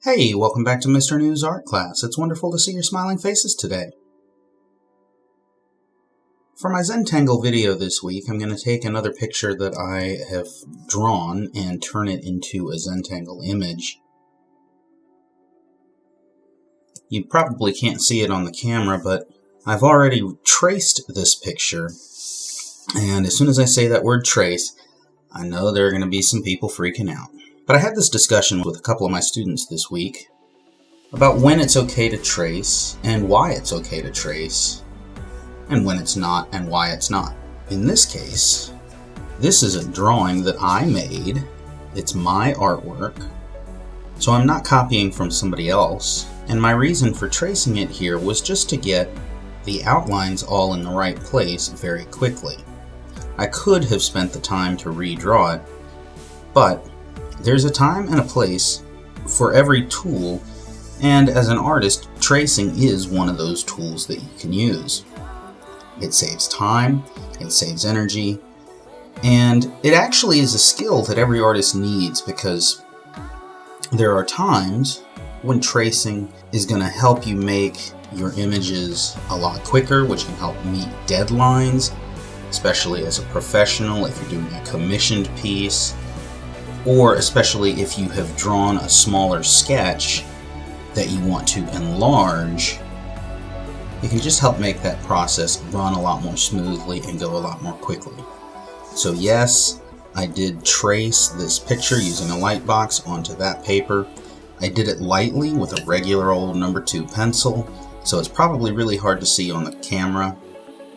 Hey, welcome back to Mr. News Art Class. It's wonderful to see your smiling faces today. For my Zentangle video this week, I'm going to take another picture that I have drawn and turn it into a Zentangle image. You probably can't see it on the camera, but I've already traced this picture. And as soon as I say that word trace, I know there are going to be some people freaking out. But I had this discussion with a couple of my students this week about when it's okay to trace and why it's okay to trace, and when it's not and why it's not. In this case, this is a drawing that I made. It's my artwork, so I'm not copying from somebody else. And my reason for tracing it here was just to get the outlines all in the right place very quickly. I could have spent the time to redraw it, but there's a time and a place for every tool, and as an artist, tracing is one of those tools that you can use. It saves time, it saves energy, and it actually is a skill that every artist needs, because there are times when tracing is going to help you make your images a lot quicker, which can help meet deadlines, especially as a professional if you're doing a commissioned piece, or especially if you have drawn a smaller sketch that you want to enlarge. It can just help make that process run a lot more smoothly and go a lot more quickly. So yes, I did trace this picture using a light box onto that paper. I did it lightly with a regular old number 2 pencil, so it's probably really hard to see on the camera,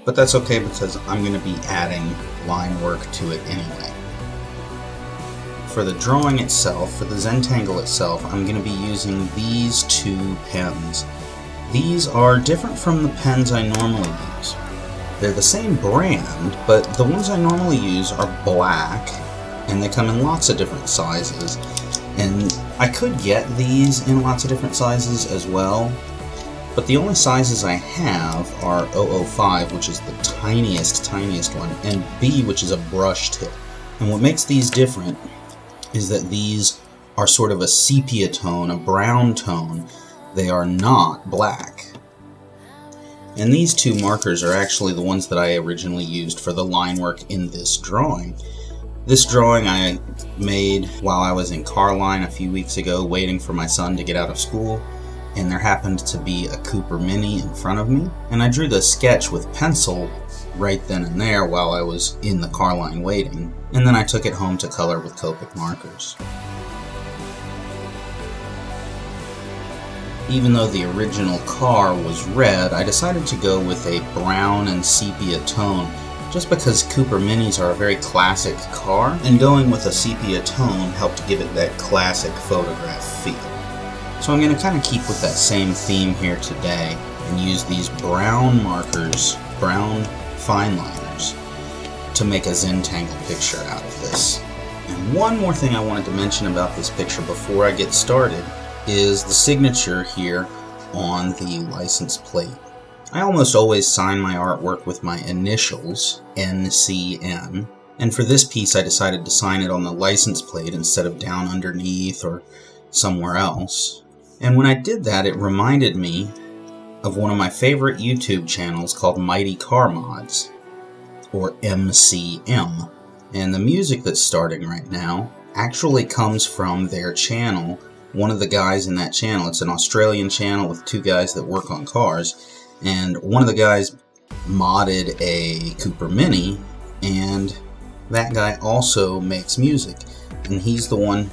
but that's okay because I'm going to be adding line work to it anyway. For the drawing itself, for the Zentangle itself, I'm going to be using these 2 pens. These are different from the pens I normally use. They're the same brand, but the ones I normally use are black, and they come in lots of different sizes. And I could get these in lots of different sizes as well, but the only sizes I have are 005, which is the tiniest one, and B, which is a brush tip. And what makes these different is that these are sort of a sepia tone, a brown tone. They are not black. And these 2 markers are actually the ones that I originally used for the line work in this drawing. This drawing I made while I was in car line a few weeks ago waiting for my son to get out of school, and there happened to be a Cooper Mini in front of me, and I drew the sketch with pencil right then and there while I was in the car line waiting, and then I took it home to color with Copic markers. Even though the original car was red, I decided to go with a brown and sepia tone just because Cooper Minis are a very classic car, and going with a sepia tone helped give it that classic photograph feel. So I'm going to kind of keep with that same theme here today and use these brown markers, brown fine liners, to make a Zentangle picture out of this. And one more thing I wanted to mention about this picture before I get started is the signature here on the license plate. I almost always sign my artwork with my initials, NCN, and for this piece I decided to sign it on the license plate instead of down underneath or somewhere else. And when I did that, it reminded me of one of my favorite YouTube channels called Mighty Car Mods, or MCM. And the music that's starting right now actually comes from their channel. One of the guys in that channel, it's an Australian channel with 2 guys that work on cars, and one of the guys modded a Cooper Mini, and that guy also makes music, and he's the one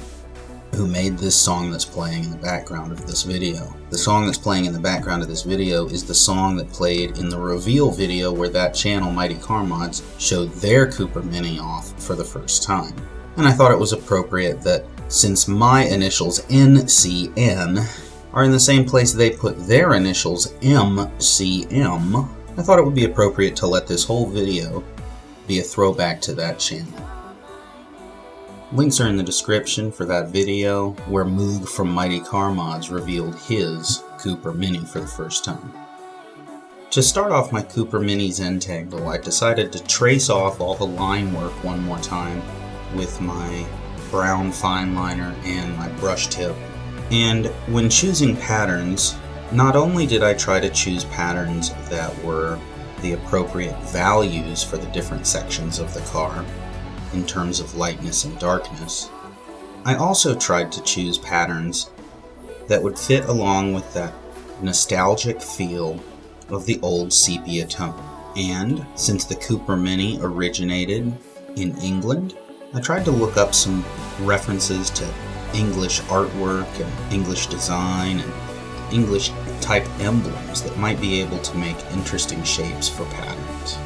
who made this song that's playing in the background of this video. The song that's playing in the background of this video is the song that played in the reveal video where that channel, Mighty Car Mods, showed their Cooper Mini off for the first time. And I thought it was appropriate that since my initials NCN are in the same place they put their initials MCM, I thought it would be appropriate to let this whole video be a throwback to that channel. Links are in the description for that video where Moog from Mighty Car Mods revealed his Cooper Mini for the first time. To start off my Cooper Mini Zentangle, I decided to trace off all the line work one more time with my brown fine liner and my brush tip And when choosing patterns, not only did I try to choose patterns that were the appropriate values for the different sections of the car in terms of lightness and darkness, I also tried to choose patterns that would fit along with that nostalgic feel of the old sepia tone. And since the Cooper Mini originated in England, I tried to look up some references to English artwork and English design and English type emblems that might be able to make interesting shapes for patterns.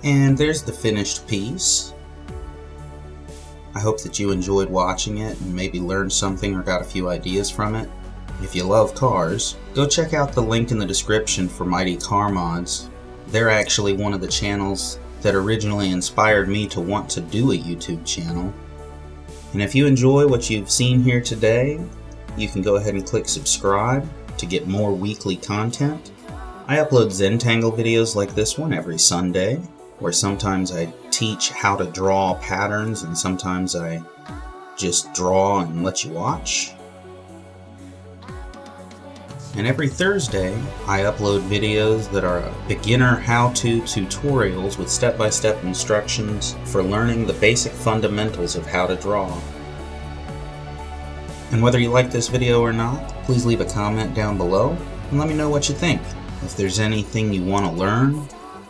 And there's the finished piece. I hope that you enjoyed watching it and maybe learned something or got a few ideas from it. If you love cars, go check out the link in the description for Mighty Car Mods. They're actually one of the channels that originally inspired me to want to do a YouTube channel. And if you enjoy what you've seen here today, you can go ahead and click subscribe to get more weekly content. I upload Zentangle videos like this one every Sunday, where sometimes I teach how to draw patterns and sometimes I just draw and let you watch. And every Thursday, I upload videos that are beginner how-to tutorials with step-by-step instructions for learning the basic fundamentals of how to draw. And whether you like this video or not, please leave a comment down below and let me know what you think. If there's anything you want to learn,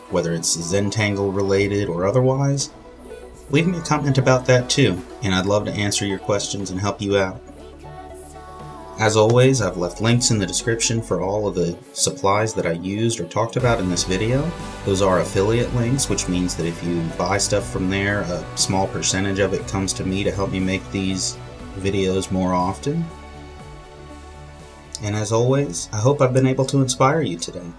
whether it's Zentangle related or otherwise, leave me a comment about that too, and I'd love to answer your questions and help you out. As always, I've left links in the description for all of the supplies that I used or talked about in this video. Those are affiliate links, which means that if you buy stuff from there, a small percentage of it comes to me to help me make these videos more often. And as always, I hope I've been able to inspire you today.